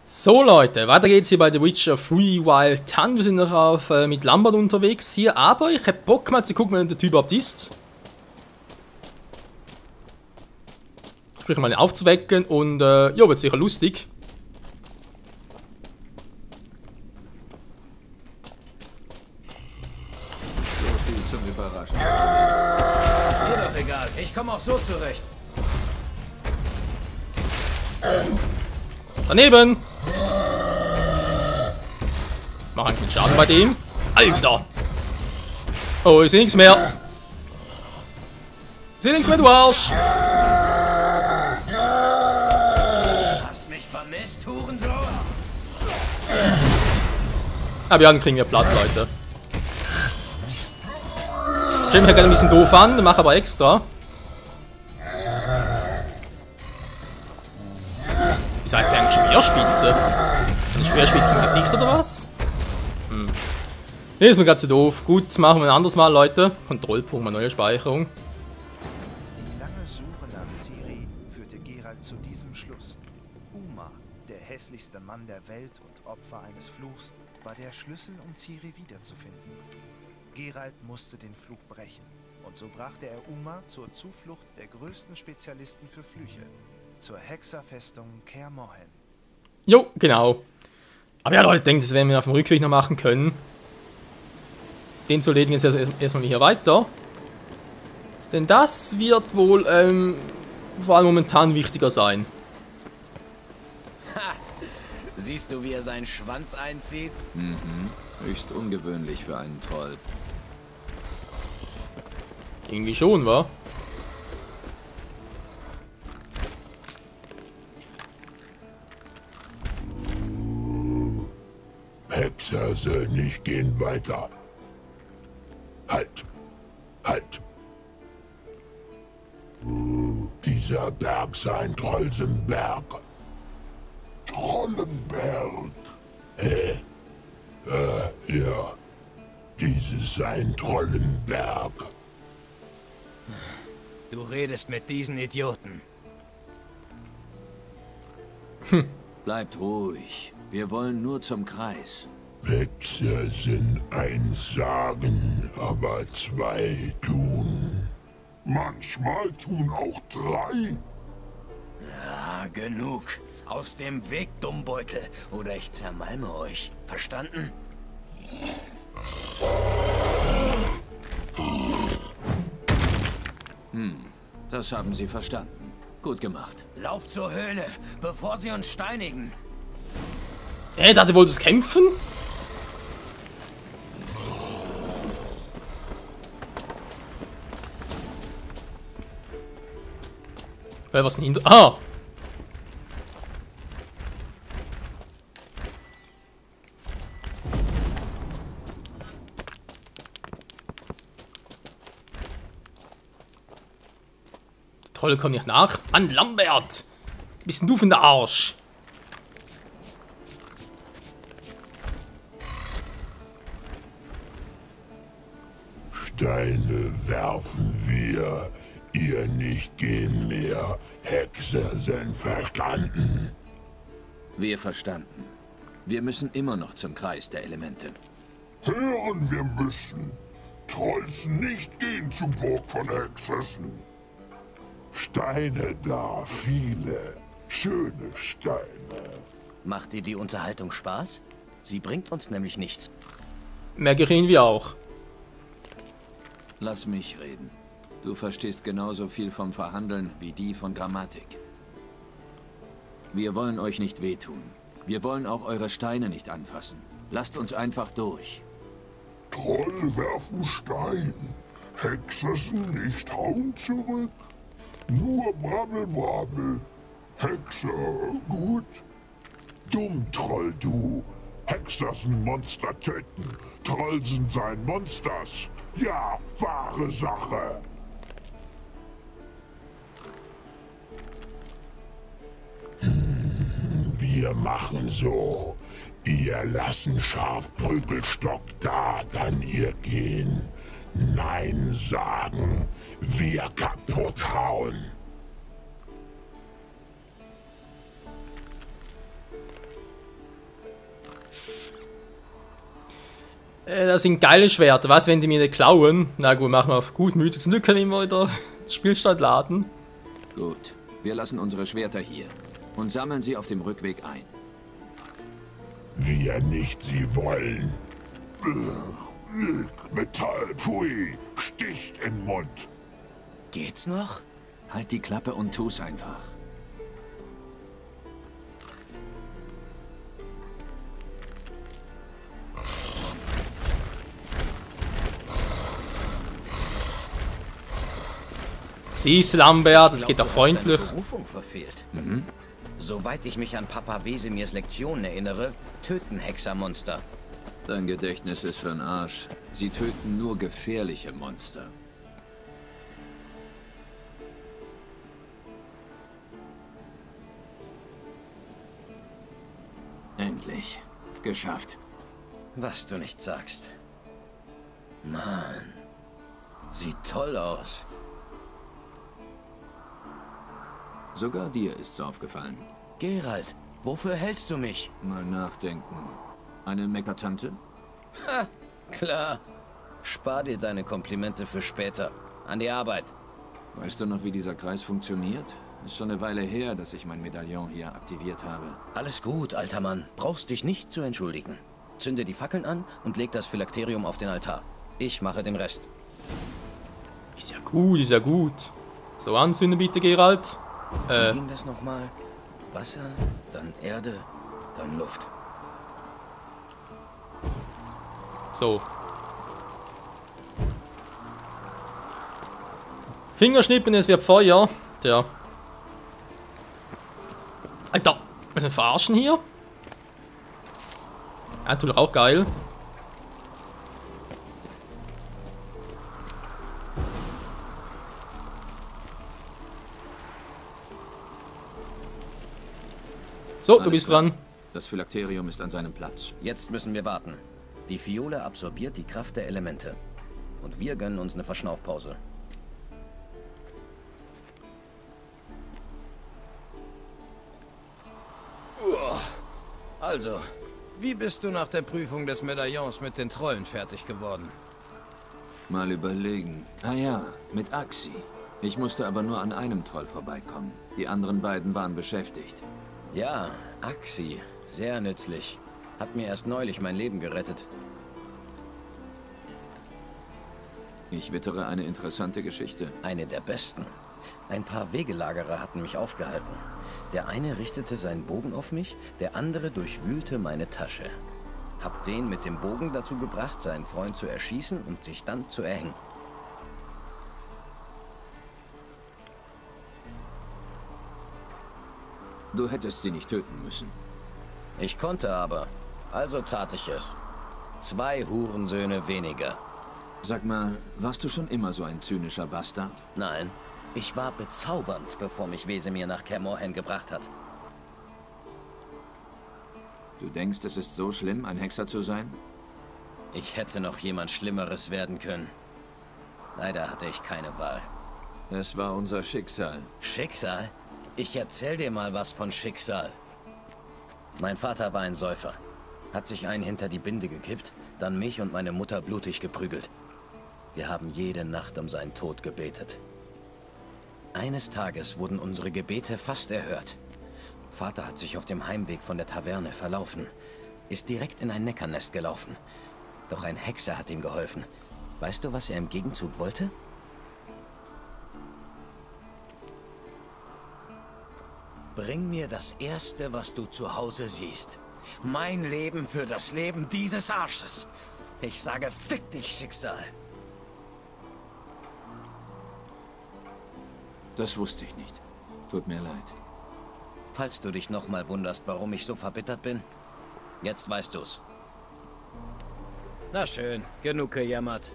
So Leute, weiter geht's hier bei The Witcher 3 Wild Hunt. Wir sind noch mit Lambert unterwegs hier, aber ich hab Bock mal zu gucken, wer der Typ überhaupt ist. Sprich mal aufzuwecken und ja, wird sicher lustig. So viel zum Überraschen. Mir doch egal, ich komme auch so zurecht. Daneben! Mach einen Schaden bei dem. Alter! Oh, ich seh nichts mehr. Ich seh nichts mehr, du Arsch! Hast mich vermisst, Hurensohn? Aber wir kriegen wir platt, Leute. Stell mich ja gerade ein bisschen doof an, mach aber extra. Das heißt, eine Speerspitze? Eine Speerspitze im Gesicht oder was? Nee, ist mir gerade zu doof. Gut, machen wir ein anderes Mal, Leute. Kontrollpunkt, neue Speicherung. Die lange Suche nach Ciri führte Geralt zu diesem Schluss. Uma, der hässlichste Mann der Welt und Opfer eines Fluchs, war der Schlüssel, um Ciri wiederzufinden. Geralt musste den Fluch brechen, und so brachte er Uma zur Zuflucht der größten Spezialisten für Flüche, zur Hexerfestung Kaer Morhen. Jo, genau. Aber ja, Leute, denkt, das werden wir auf dem Rückweg noch machen können. Den zu erledigen jetzt erstmal hier weiter. Denn das wird wohl vor allem momentan wichtiger sein. Siehst du, wie er seinen Schwanz einzieht? Höchst ungewöhnlich für einen Troll. Irgendwie schon, wa? Hexer soll nicht gehen weiter. Halt! Halt! Dieser Berg sei ein Trollsenberg. Trollenberg? Ja. Dieses sei ein Trollenberg. Du redest mit diesen Idioten. Bleibt ruhig. Wir wollen nur zum Kreis. Hexer sind eins sagen, aber zwei tun. Manchmal tun auch drei. Ah, genug. Aus dem Weg, Dummbeutel, oder ich zermalme euch. Verstanden? Das haben Sie verstanden. Gut gemacht. Lauf zur Höhle, bevor sie uns steinigen. Da hat er wohl das Kämpfen? Was denn hinter... Ah! Der Troll kommt nicht nach. Mann, Lambert! Bist denn du von der Arsch? Steine werfen wir, ihr nicht gehen mehr. Hexer sind verstanden. Wir verstanden. Wir müssen immer noch zum Kreis der Elemente. Hören wir müssen. Trolls nicht gehen zur Burg von Hexessen. Steine da, viele. Schöne Steine. Macht dir die Unterhaltung Spaß? Sie bringt uns nämlich nichts. Merke ich irgendwie auch. Lass mich reden. Du verstehst genauso viel vom Verhandeln wie die von Grammatik. Wir wollen euch nicht wehtun. Wir wollen auch eure Steine nicht anfassen. Lasst uns einfach durch. Troll werfen Stein. Hexessen nicht hauen zurück. Nur Brabbel, Brabbel. Hexer, gut. Dumm Troll, du. Hexessen Monster töten. Trollsen sein Monsters. Ja, wahre Sache. Wir machen so. Ihr lassen Schafprügelstock da, dann ihr gehen. Nein sagen, wir kaputt hauen. Das sind geile Schwerter. Was, wenn die mir nicht klauen? Na gut, machen wir auf gutmütig. Zum Glück können wir immer wieder Spielstand laden. Gut, wir lassen unsere Schwerter hier und sammeln sie auf dem Rückweg ein. Wir nicht sie wollen. Metall, pui, sticht im Mund. Geht's noch? Halt die Klappe und tu's einfach. Siehst, Lambert, das geht doch Du hast deine freundlich. Berufung verfehlt. Soweit ich mich an Papa Wesemirs Lektionen erinnere, töten Hexermonster. Dein Gedächtnis ist für'n Arsch. Sie töten nur gefährliche Monster. Endlich. Geschafft. Was du nicht sagst. Mann. Sieht toll aus. Sogar dir ist's aufgefallen. Geralt, wofür hältst du mich? Mal nachdenken. Eine Meckertante? Ha, klar. Spar dir deine Komplimente für später. An die Arbeit. Weißt du noch, wie dieser Kreis funktioniert? Ist schon eine Weile her, dass ich mein Medaillon hier aktiviert habe. Alles gut, alter Mann. Brauchst dich nicht zu entschuldigen. Zünde die Fackeln an und leg das Phylakterium auf den Altar. Ich mache den Rest. Ist ja gut, ist ja gut. So, anzünden bitte, Geralt. Wie ging das nochmal? Wasser, dann Erde, dann Luft. So. Fingerschnippen, es wird Feuer. Tja. Alter, was ein Verarschen hier? Natürlich auch geil. So, du bist dran. Das Phylakterium ist an seinem Platz. Jetzt müssen wir warten. Die Fiole absorbiert die Kraft der Elemente. Und wir gönnen uns eine Verschnaufpause. Also, wie bist du nach der Prüfung des Medaillons mit den Trollen fertig geworden? Mal überlegen. Ah ja, mit Axi. Ich musste aber nur an einem Troll vorbeikommen. Die anderen beiden waren beschäftigt. Ja, Axi. Sehr nützlich. Hat mir erst neulich mein Leben gerettet. Ich wittere eine interessante Geschichte. Eine der besten. Ein paar Wegelagerer hatten mich aufgehalten. Der eine richtete seinen Bogen auf mich, der andere durchwühlte meine Tasche. Hab den mit dem Bogen dazu gebracht, seinen Freund zu erschießen und sich dann zu erhängen. Du hättest sie nicht töten müssen. Ich konnte aber. Also tat ich es. 2 Hurensöhne weniger. Sag mal, warst du schon immer so ein zynischer Bastard? Nein, ich war bezaubernd, bevor mich Wesemir nach Kaer Morhen gebracht hat. Du denkst, es ist so schlimm, ein Hexer zu sein? Ich hätte noch jemand Schlimmeres werden können. Leider hatte ich keine Wahl. Es war unser Schicksal. Schicksal? Ich erzähl dir mal was von Schicksal. Mein Vater war ein Säufer. Hat sich einen hinter die Binde gekippt, dann mich und meine Mutter blutig geprügelt. Wir haben jede Nacht um seinen Tod gebetet. Eines Tages wurden unsere Gebete fast erhört. Vater hat sich auf dem Heimweg von der Taverne verlaufen, ist direkt in ein Neckernest gelaufen. Doch ein Hexer hat ihm geholfen. Weißt du, was er im Gegenzug wollte? Bring mir das Erste, was du zu Hause siehst. Mein Leben für das Leben dieses Arsches. Ich sage, fick dich, Schicksal. Das wusste ich nicht. Tut mir leid. Falls du dich nochmal wunderst, warum ich so verbittert bin, jetzt weißt du's. Na schön, genug gejammert.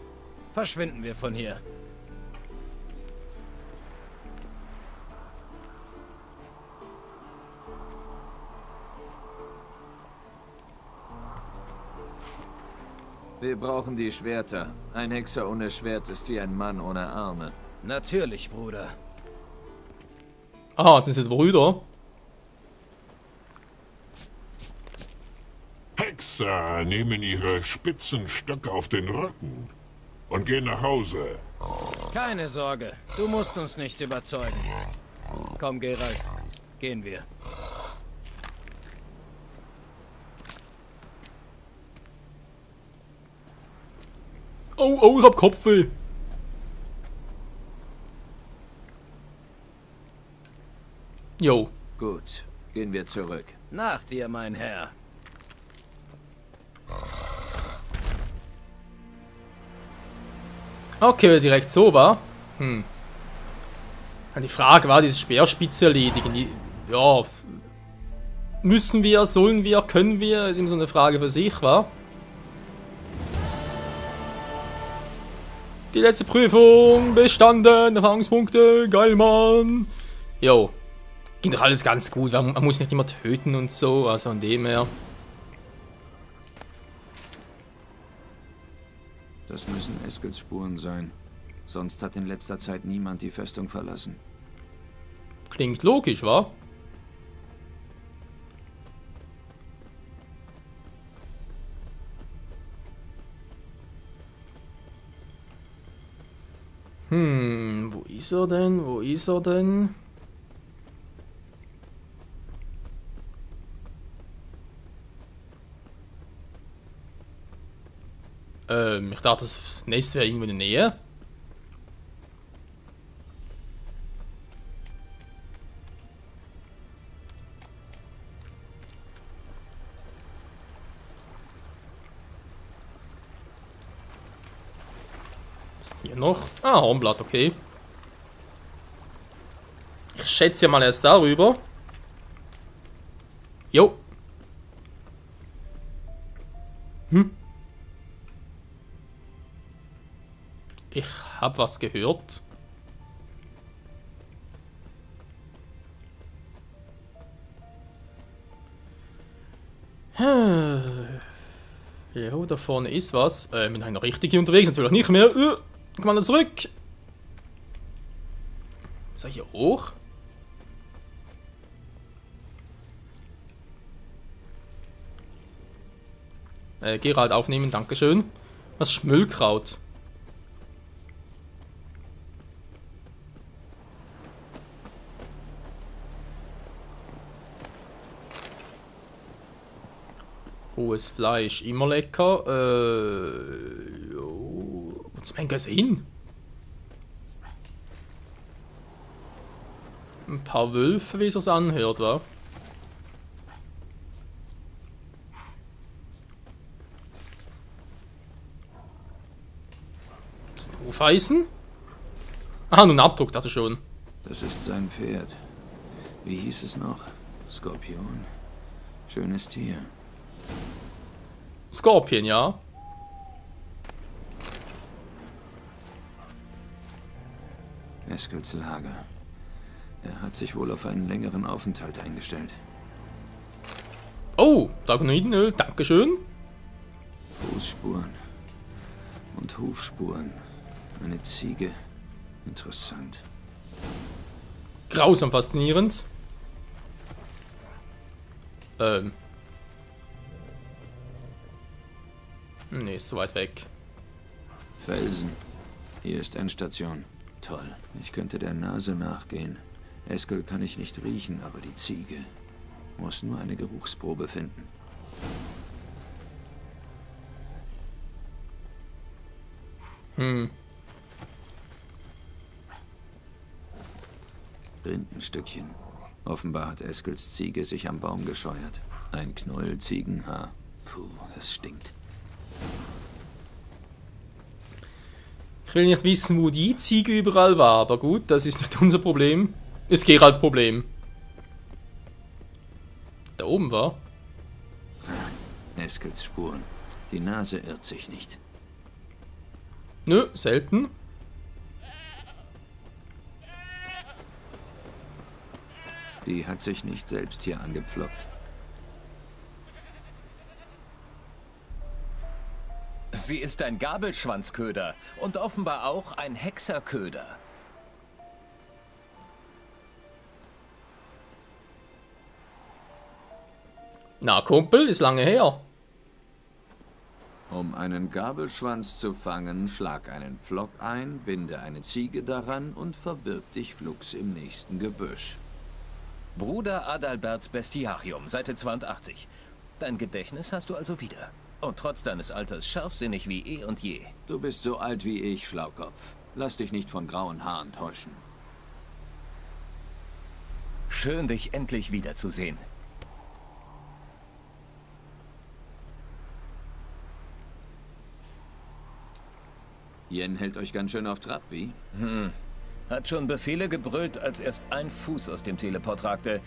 Verschwinden wir von hier. Wir brauchen die Schwerter. Ein Hexer ohne Schwert ist wie ein Mann ohne Arme. Natürlich, Bruder. Ah, das sind Brüder. Hey, Hexer nehmen ihre spitzen Stöcke auf den Rücken und gehen nach Hause. Keine Sorge, du musst uns nicht überzeugen. Komm, Geralt, gehen wir. Oh, oh, ich hab Kopfweh. Jo. Gut, gehen wir zurück. Nach dir, mein Herr. Okay, direkt so war. Die Frage war, diese Speerspitze erledigen. Ja. Müssen wir, sollen wir, können wir? Ist immer so eine Frage für sich, wa? Die letzte Prüfung bestanden. Erfahrungspunkte. Geil, Mann. Jo. Ging doch alles ganz gut. Man muss nicht immer töten und so. Also an dem her. Das müssen Eskels Spuren sein. Sonst hat in letzter Zeit niemand die Festung verlassen. Klingt logisch, wa? Wo ist er denn? Wo ist er denn? Ich dachte, das Nest wäre irgendwo in der Nähe. Was ist hier noch? Ah, Hornblatt, okay. Ich schätze ja mal erst darüber. Jo. Ich hab was gehört. Jo, da vorne ist was. Bin ich noch richtig hier unterwegs? Natürlich nicht mehr. Komm mal zurück. Soll ich hier hoch? Geralt aufnehmen, dankeschön. Was Schmüllkraut? Rohes Fleisch, immer lecker. Jo. Wo zum Henker hin? Ein paar Wölfe, wie es sich anhört, wa? Das Hufeisen? Ah, nun Abdruck, dachte schon. Das ist sein Pferd. Wie hieß es noch? Skorpion. Schönes Tier. Skorpion, ja. Eskels Lager. Er hat sich wohl auf einen längeren Aufenthalt eingestellt. Oh, Dragonoidenöl, dankeschön. Fußspuren und Hufspuren. Eine Ziege. Interessant. Grausam faszinierend. Nee, ist so weit weg. Felsen. Hier ist Endstation. Toll. Ich könnte der Nase nachgehen. Eskel kann ich nicht riechen, aber die Ziege muss nur eine Geruchsprobe finden. Rindenstückchen. Offenbar hat Eskels Ziege sich am Baum gescheuert. Ein Knäuel Ziegenhaar. Puh, das stinkt. Ich will nicht wissen, wo die Ziege überall war, aber gut, das ist nicht unser Problem. Es geht als Problem. Da oben war. Eskels Spuren. Die Nase irrt sich nicht. Nö, selten. Die hat sich nicht selbst hier angepflockt. Sie ist ein Gabelschwanzköder und offenbar auch ein Hexerköder. Na, Kumpel, ist lange her. Um einen Gabelschwanz zu fangen, schlag einen Pflock ein, binde eine Ziege daran und verbirg dich flugs im nächsten Gebüsch. Bruder Adalberts Bestiarium, Seite 82. Dein Gedächtnis hast du also wieder. Und trotz deines Alters scharfsinnig wie eh und je. Du bist so alt wie ich, Schlaukopf. Lass dich nicht von grauen Haaren täuschen. Schön, dich endlich wiederzusehen. Yen hält euch ganz schön auf Trab, wie? Hat schon Befehle gebrüllt, als erst ein Fuß aus dem Teleport ragte.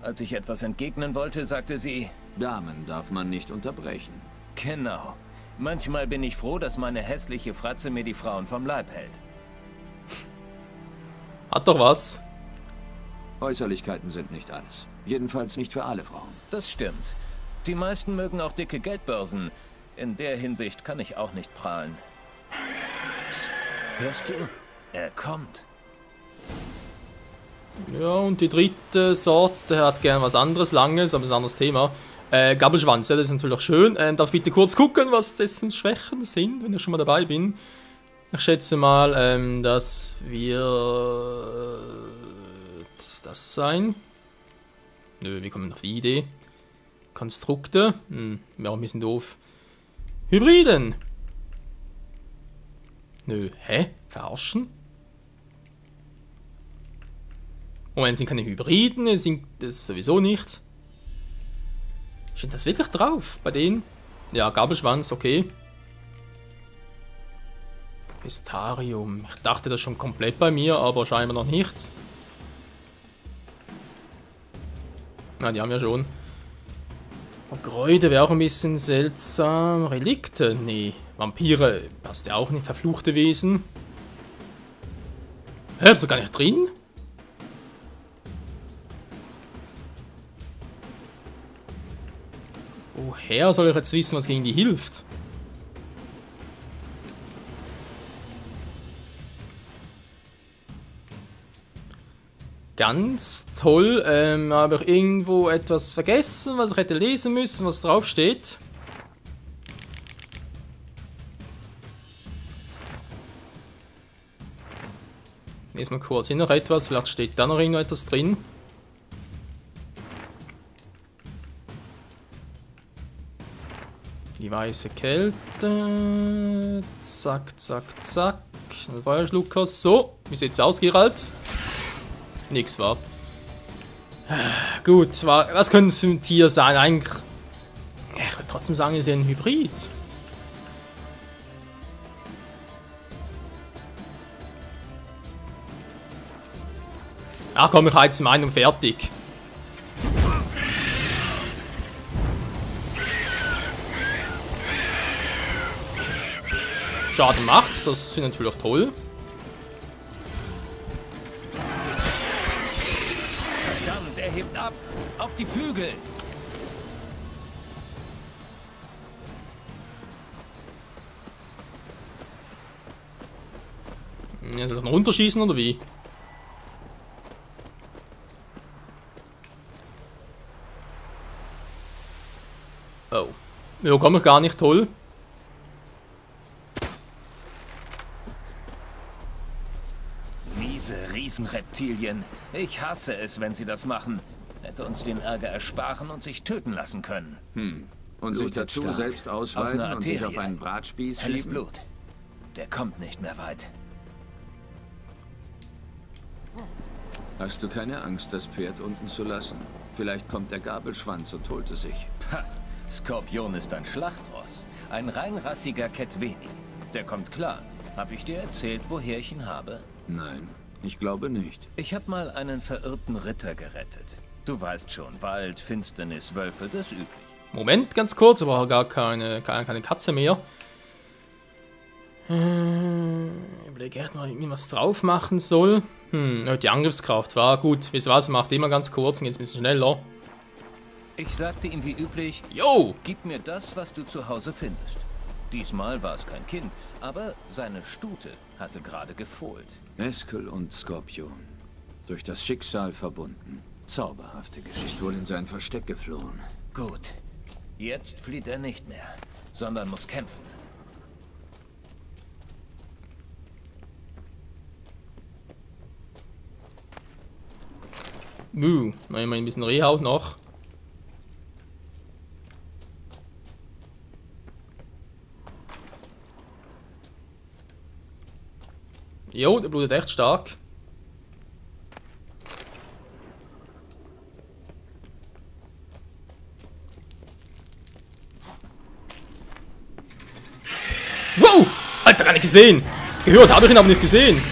Als ich etwas entgegnen wollte, sagte sie... Damen darf man nicht unterbrechen. Genau. Manchmal bin ich froh, dass meine hässliche Fratze mir die Frauen vom Leib hält. Hat doch was. Äußerlichkeiten sind nicht alles. Jedenfalls nicht für alle Frauen. Das stimmt. Die meisten mögen auch dicke Geldbörsen. In der Hinsicht kann ich auch nicht prahlen. Psst, hörst du? Er kommt. Ja, und die dritte Sorte hat gern was anderes, Langes, aber ist ein anderes Thema. Gabelschwanz, ja, das ist natürlich auch schön. Darf ich bitte kurz gucken, was dessen Schwächen sind, wenn ich schon mal dabei bin. Ich schätze mal, dass wir... das sein. Nö, wir kommen auf die Idee. Konstrukte. Wäre auch ein bisschen doof. Hybriden. Nö, hä? Verarschen? Moment, es sind keine Hybriden, es sind das sowieso nicht. Steht das wirklich drauf bei denen? Ja, Gabelschwanz, okay. Bestiarium. Ich dachte das schon komplett bei mir, aber scheinbar noch nicht. Na, die haben ja schon. Und Gräude wäre auch ein bisschen seltsam. Relikte? Nee. Vampire passt ja auch nicht. Verfluchte Wesen. Hä, bist du gar nicht drin? Woher soll ich jetzt wissen, was gegen die hilft? Ganz toll. Habe ich irgendwo etwas vergessen, was ich hätte lesen müssen, was drauf steht? Jetzt mal kurz hin noch etwas, vielleicht steht da noch irgendwo etwas drin. Die weiße Kälte. Zack, zack, zack. Feuerschluckers. So, wie sieht's aus, Geralt? Nix war. Gut, was könnte es für ein Tier sein? Eigentlich. Ich würde trotzdem sagen, es ist ein Hybrid. Ach komm, ich heiz mal ein und fertig. Schaden macht's, das finde ich natürlich toll. Verdammt, er hebt ab! Auf die Flügel! Ja, soll ich noch runterschießen oder wie? Oh. Ja, komm ich gar nicht, toll. Miese Riesenreptilien. Ich hasse es, wenn sie das machen. Hätte uns den Ärger ersparen und sich töten lassen können. Und sich Blutet dazu stark. selbst Aus ausweiten einer und sich Arterie. auf einen Bratspieß Helles schieben? Blut. Der kommt nicht mehr weit. Hast du keine Angst, das Pferd unten zu lassen? Vielleicht kommt der Gabelschwanz und holt es sich. Ha! Skorpion ist ein Schlachtross. Ein reinrassiger Ketveni. Der kommt klar. Hab ich dir erzählt, woher ich ihn habe? Nein, ich glaube nicht. Ich habe mal einen verirrten Ritter gerettet. Du weißt schon, Wald, Finsternis, Wölfe, das üblich. Moment, ganz kurz, aber gar keine Katze mehr. Ich überlege echt mal, irgendwie was drauf machen soll. Die Angriffskraft war gut. Wisst ihr was, macht immer ganz kurz und jetzt ein bisschen schneller. Ich sagte ihm wie üblich, Jo! gib mir das, was du zu Hause findest. Diesmal war es kein Kind, aber seine Stute hatte gerade gefohlt. Eskel und Skorpion. Durch das Schicksal verbunden. Zauberhafte Geschichte. Ist wohl in sein Versteck geflohen. Gut. Jetzt flieht er nicht mehr. sondern muss kämpfen. Noch immer ein bisschen Rehhaut noch. Jo, der blutet echt stark. Wow! Alter, gar nicht gesehen! Gehört habe ich ihn aber nicht gesehen.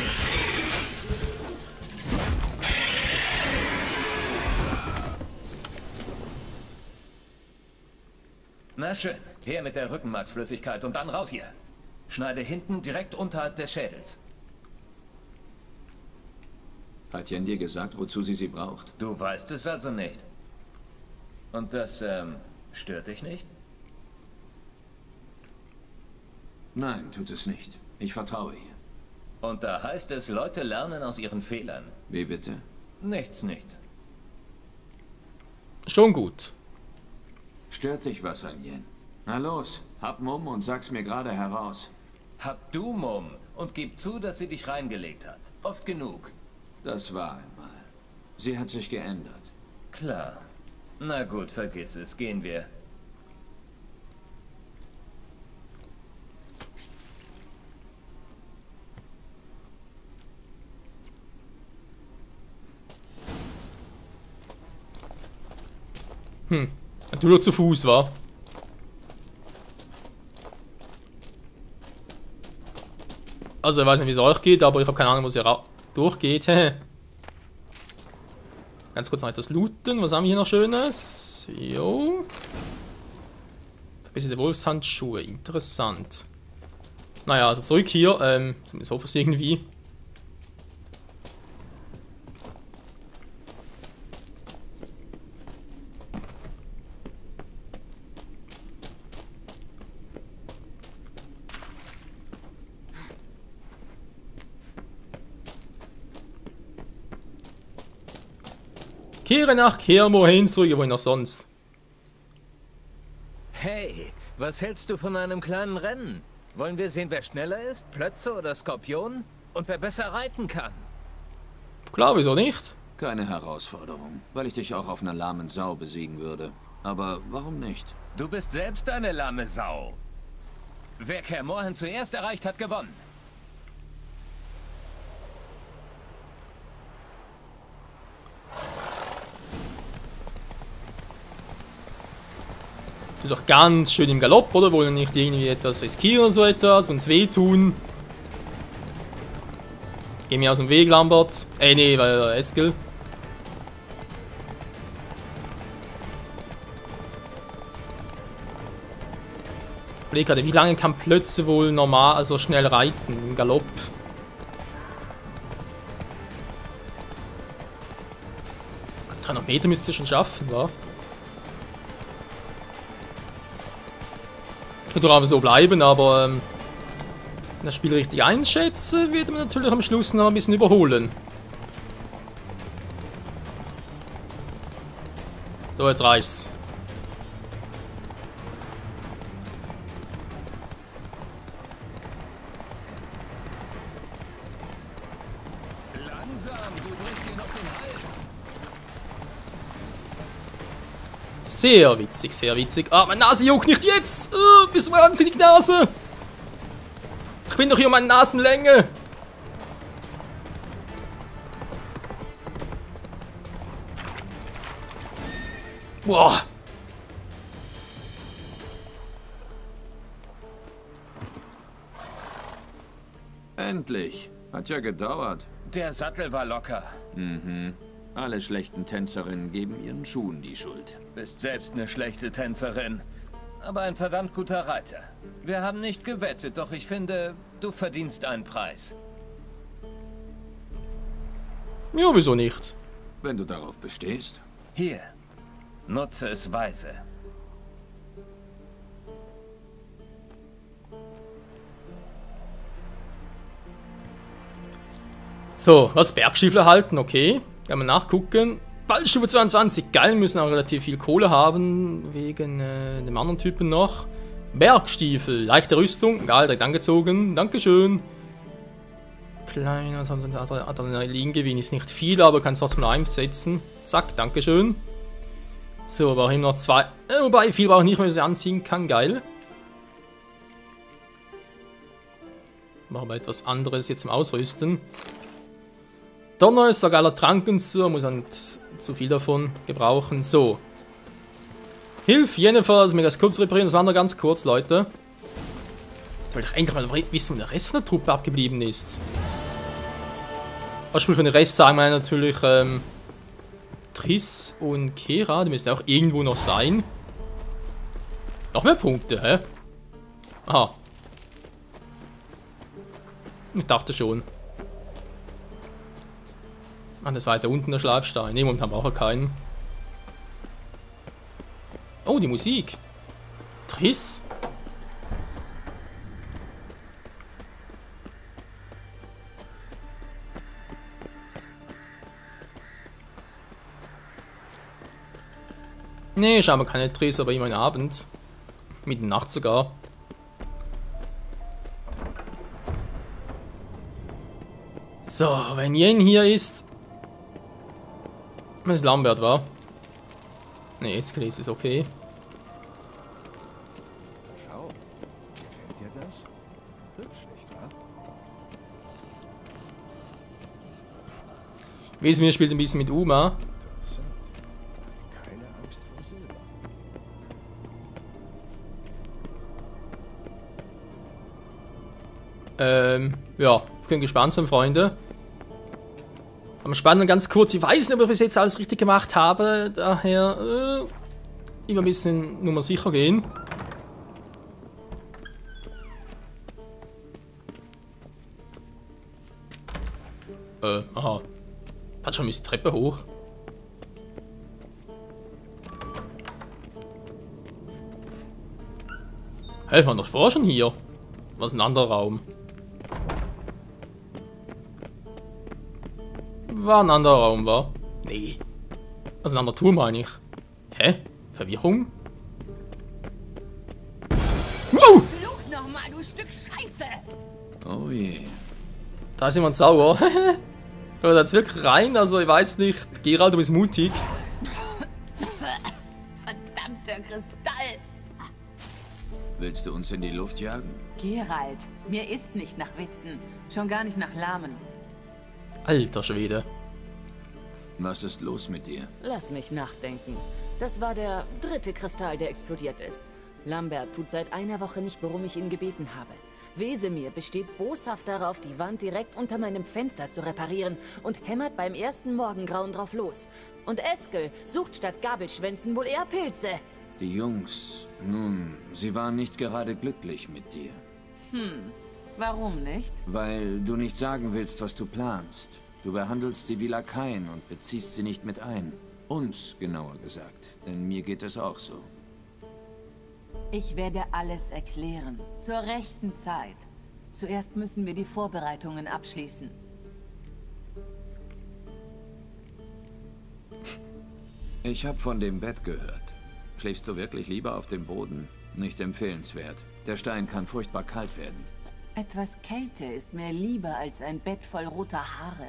Na schön, her mit der Rückenmarksflüssigkeit und dann raus hier. Schneide hinten direkt unterhalb des Schädels. Hat Jen dir gesagt, wozu sie braucht? Du weißt es also nicht. Und das, stört dich nicht? Nein, tut es nicht. Ich vertraue ihr. Und da heißt es, Leute lernen aus ihren Fehlern. Wie bitte? Nichts. Schon gut. Stört dich was an Jen? Na los, hab Mumm und sag's mir gerade heraus. Hab du Mumm und gib zu, dass sie dich reingelegt hat. Oft genug. Das war einmal. Sie hat sich geändert. Klar. Na gut, vergiss es. Gehen wir. Du nur zu Fuß, war. Also, ich weiß nicht, wie es euch geht, aber ich habe keine Ahnung, wo es hier durchgeht. Ganz kurz noch etwas looten. Was haben wir hier noch Schönes? Jo. Verbesserte Wolfshandschuhe. Interessant. Naja, also zurück hier. Zumindest hoffe ich es irgendwie. Kehre nach Kaer Morhen zurück, wohin auch sonst. Hey, was hältst du von einem kleinen Rennen? Wollen wir sehen, wer schneller ist? Plötze oder Skorpion? Und wer besser reiten kann? Klar, wieso nicht? Keine Herausforderung, weil ich dich auch auf einer lahmen Sau besiegen würde. Aber warum nicht? Du bist selbst eine lahme Sau. Wer Kaer Morhen zuerst erreicht, hat gewonnen. Tu doch ganz schön im Galopp, oder? Wollen nicht irgendwie etwas riskieren oder so etwas, uns wehtun. Geh mir aus dem Weg, Lambert. Nee, weil Eskel. Ich überlege gerade, wie lange kann Plötze wohl normal, also schnell reiten im Galopp? 300 Meter müsst ihr schon schaffen, wa? Könnte auch so bleiben, aber wenn ich das Spiel richtig einschätze, wird man natürlich am Schluss noch ein bisschen überholen. So, jetzt reicht's. Langsam, du brichst dir noch den Hals. Sehr witzig, sehr witzig. Ah, meine Nase juckt nicht jetzt! Bist du wahnsinnig, Nase! Ich bin doch hier um meine Nasenlänge! Boah! Endlich. Hat ja gedauert. Der Sattel war locker. Alle schlechten Tänzerinnen geben ihren Schuhen die Schuld. Bist selbst eine schlechte Tänzerin. Aber ein verdammt guter Reiter. Wir haben nicht gewettet, doch ich finde, du verdienst einen Preis. Ja, wieso nicht? Wenn du darauf bestehst. Hier, nutze es weise. So, was Bergstiefel halten, okay. Kann man nachgucken. Ballstufe 22, geil, müssen auch relativ viel Kohle haben, wegen dem anderen Typen noch. Bergstiefel, leichte Rüstung, egal, direkt angezogen, dankeschön. Kleiner, sonst Adrenalingewinn ist nicht viel, aber kann es trotzdem noch einsetzen. Zack, dankeschön. So, aber eben noch 2, wobei viel brauche ich nicht mehr, was ich anziehen kann, geil. Machen wir etwas anderes jetzt zum Ausrüsten. Donner ist ein geiler Trank und so, muss man zu viel davon gebrauchen. So. Hilf Jennifer, das Megaskop zu reparieren, das war nur ganz kurz, Leute. Ich wollte endlich mal wissen, wo der Rest von der Truppe abgeblieben ist. Sprich, von den Rest sagen wir natürlich Triss und Kera, die müssen auch irgendwo noch sein. Noch mehr Punkte, hä? Aha. Ich dachte schon. Ah, das ist weiter unten der Schleifstein. Ne, momentan braucht er keinen. Oh, die Musik. Triss. Nee, schauen wir keine Triss, aber immer ein Abend. Mitten Nacht sogar. So, wenn Jen hier ist. Wenn es Lambert war. Ne, Eskeles ist okay. Schau, gefällt dir das? Hübsch, nicht wahr? Wesemir spielt ein bisschen mit Uma. Interessant. Keine Angst vor Silber. Ja, wir können gespannt sein, Freunde. Am Spannen ganz kurz, ich weiß nicht, ob ich bis jetzt alles richtig gemacht habe, daher immer ein bisschen Nummer sicher gehen. Aha. Hat schon ein bisschen Treppe hoch. Hä, war doch vorher schon hier. Was ein anderer Raum. War ein anderer Raum, war? Nee. Also ein anderer Turm, meine ich. Hä? Verwirrung? Wow! Fluch nochmal, du Stück Scheiße! Oh je. Da ist jemand sauer. Da jetzt wirklich rein, also ich weiß nicht. Geralt, du bist mutig. Verdammter Kristall! Willst du uns in die Luft jagen? Geralt, mir ist nicht nach Witzen. Schon gar nicht nach Lahmen. Alter Schwede. Was ist los mit dir? Lass mich nachdenken. Das war der 3. Kristall, der explodiert ist. Lambert tut seit einer Woche nicht, worum ich ihn gebeten habe. Wesemir besteht boshaft darauf, die Wand direkt unter meinem Fenster zu reparieren und hämmert beim ersten Morgengrauen drauf los. Und Eskel sucht statt Gabelschwänzen wohl eher Pilze. Die Jungs, nun, sie waren nicht gerade glücklich mit dir. Warum nicht? Weil du nicht sagen willst, was du planst. Du behandelst sie wie Lakaien und beziehst sie nicht mit ein. Uns, genauer gesagt, denn mir geht es auch so. Ich werde alles erklären. Zur rechten Zeit. Zuerst müssen wir die Vorbereitungen abschließen. Ich habe von dem Bett gehört. Schläfst du wirklich lieber auf dem Boden? Nicht empfehlenswert. Der Stein kann furchtbar kalt werden. Etwas Kälte ist mir lieber als ein Bett voll roter Haare.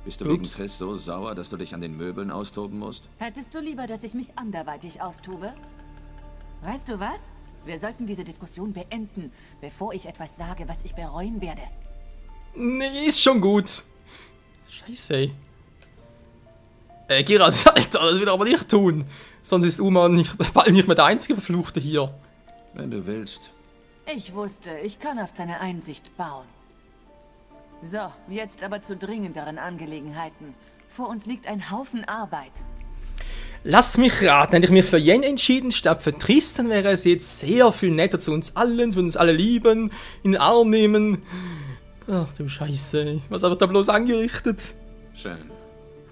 Bist du wegen Triss so sauer, dass du dich an den Möbeln austoben musst? Hättest du lieber, dass ich mich anderweitig austobe? Weißt du was? Wir sollten diese Diskussion beenden, bevor ich etwas sage, was ich bereuen werde. Nee, ist schon gut. Scheiße, ey. Geralt, Alter, das will er aber nicht tun. Sonst ist Uma bald nicht mehr der einzige Verfluchte hier. Wenn du willst. Ich wusste, ich kann auf deine Einsicht bauen. So, jetzt aber zu dringenderen Angelegenheiten. Vor uns liegt ein Haufen Arbeit. Lass mich raten, hätte ich mich für Jen entschieden statt für Tristan, wäre es jetzt sehr viel netter zu uns allen, wir würden uns alle lieben, in den Arm nehmen. Ach du Scheiße, was hat er da bloß angerichtet? Schön.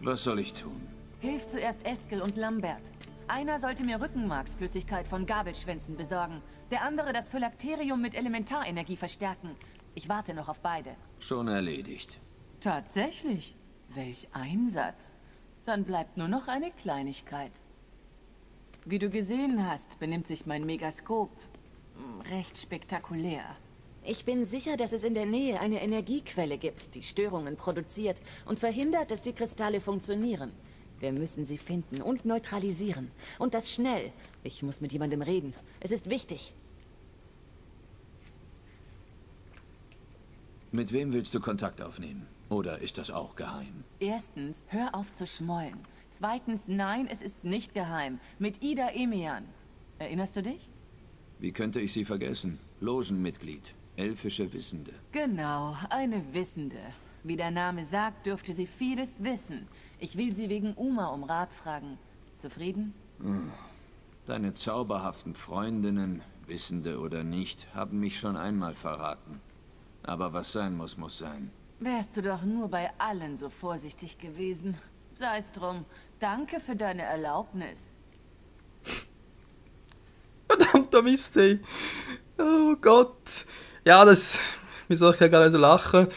Was soll ich tun? Hilf zuerst Eskel und Lambert. Einer sollte mir Rückenmarksflüssigkeit von Gabelschwänzen besorgen, der andere das Phylakterium mit Elementarenergie verstärken. Ich warte noch auf beide. Schon erledigt. Tatsächlich? Welch Einsatz. Dann bleibt nur noch eine Kleinigkeit. Wie du gesehen hast, benimmt sich mein Megaskop recht spektakulär. Ich bin sicher, dass es in der Nähe eine Energiequelle gibt, die Störungen produziert und verhindert, dass die Kristalle funktionieren. Wir müssen sie finden und neutralisieren. Und das schnell. Ich muss mit jemandem reden. Es ist wichtig. Mit wem willst du Kontakt aufnehmen? Oder ist das auch geheim? Erstens, hör auf zu schmollen. Zweitens, nein, es ist nicht geheim. Mit Ida Emian. Erinnerst du dich? Wie könnte ich sie vergessen? Logenmitglied. Elfische Wissende. Genau, eine Wissende. Wie der Name sagt, dürfte sie vieles wissen. Ich will sie wegen Uma um Rat fragen. Zufrieden? Deine zauberhaften Freundinnen, Wissende oder nicht, haben mich schon einmal verraten. Aber was sein muss, muss sein. Wärst du doch nur bei allen so vorsichtig gewesen. Sei's drum. Danke für deine Erlaubnis. Verdammter Mist, ey. Oh Gott. Ja, wie soll ich ja gar nicht so lachen?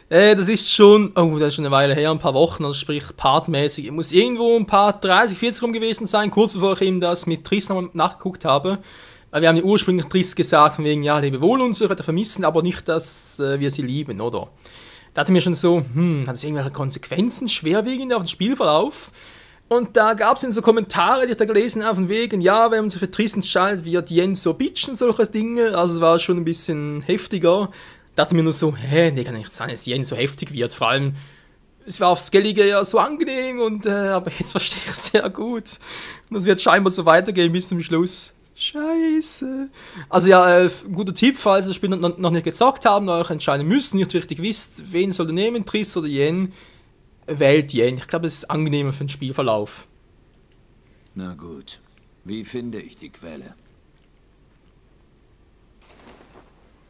Das ist schon, das ist schon eine Weile her, ein paar Wochen, also sprich partmäßig. Ich muss irgendwo ein paar 30, 40 rum gewesen sein, kurz bevor ich eben das mit Triss nochmal nachgeguckt habe. Weil wir haben ja ursprünglich Triss gesagt, von wegen, ja, lebe wohl und so, ich vermissen, aber nicht, dass wir sie lieben, oder? Da dachte ich mir schon so, hat es irgendwelche Konsequenzen, schwerwiegend auf den Spielverlauf? Und da gab es dann so Kommentare, die ich da gelesen habe, von wegen, ja, wenn man sich für Triss entscheidet, wird Jens so bitchen, solche Dinge. Also es war schon ein bisschen heftiger. Da dachte ich mir nur so, nee, kann nicht sein, dass Jens so heftig wird. Vor allem, es war aufs Skellige ja so angenehm, und aber jetzt verstehe ich es sehr gut. Und das wird scheinbar so weitergehen bis zum Schluss. Scheiße. Also ja, guter Tipp, falls ihr das Spiel noch nicht gezockt haben, euch entscheiden müsst, nicht richtig wisst, wen soll ihr nehmen, Triss oder Yen. Wählt Yen. Ich glaube, es ist angenehmer für den Spielverlauf. Na gut. Wie finde ich die Quelle?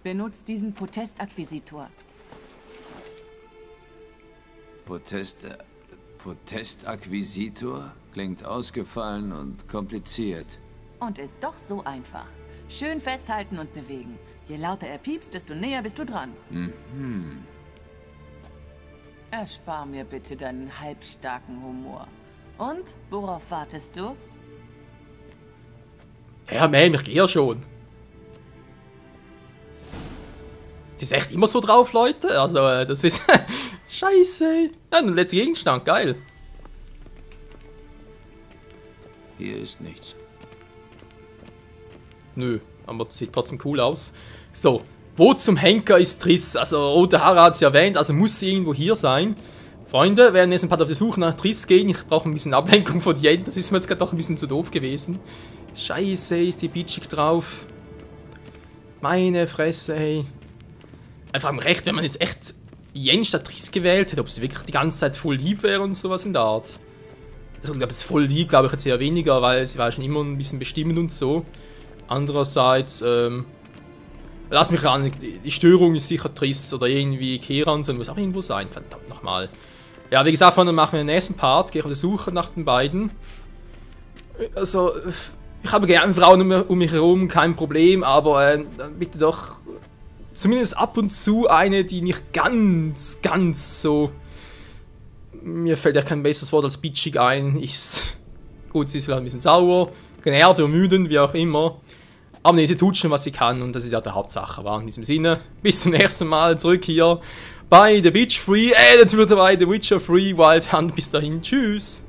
Benutzt diesen Protestakquisitor. Protestakquisitor? Klingt ausgefallen und kompliziert. Und ist doch so einfach. Schön festhalten und bewegen. Je lauter er piepst, desto näher bist du dran. Erspar mir bitte deinen halbstarken Humor. Und, worauf wartest du? Ja, man, ich gehe ja schon. Das ist echt immer so drauf, Leute. Also, das ist... Scheiße. Ja, ein letzter Gegenstand, geil. Hier ist nichts. Nö, aber das sieht trotzdem cool aus. So, wo zum Henker ist Triss? Also, Rote Haare hat es ja erwähnt, also muss sie irgendwo hier sein. Freunde, wir werden jetzt ein paar auf die Suche nach Triss gehen. Ich brauche ein bisschen Ablenkung von Yen. Das ist mir jetzt gerade doch ein bisschen zu doof gewesen. Scheiße, ist die bitchig drauf. Meine Fresse, ey. Einfach am Recht, wenn man jetzt echt Yen statt Triss gewählt hätte, ob sie wirklich die ganze Zeit voll lieb wäre und sowas in der Art. Also, ich glaube, es voll lieb, glaube ich, jetzt eher weniger, weil sie war schon immer ein bisschen bestimmend und so. Andererseits, lass mich ran, die Störung ist sicher Triss oder irgendwie Kera und so, muss auch irgendwo sein, verdammt nochmal. Ja, wie gesagt, dann machen wir den nächsten Part, gehe ich auf die Suche nach den beiden. Also, ich habe gerne Frauen um mich herum, kein Problem, aber bitte doch zumindest ab und zu eine, die nicht ganz so... Mir fällt ja kein besseres Wort als bitchig ein, ist... Gut, sie ist vielleicht ein bisschen sauer, genervt oder müde, wie auch immer. Aber nee, sie tut schon, was sie kann, und das ist ja die Hauptsache. In diesem Sinne, bis zum nächsten Mal zurück hier bei The Witcher 3, bei The Witcher 3 Wild Hunt. Bis dahin, tschüss!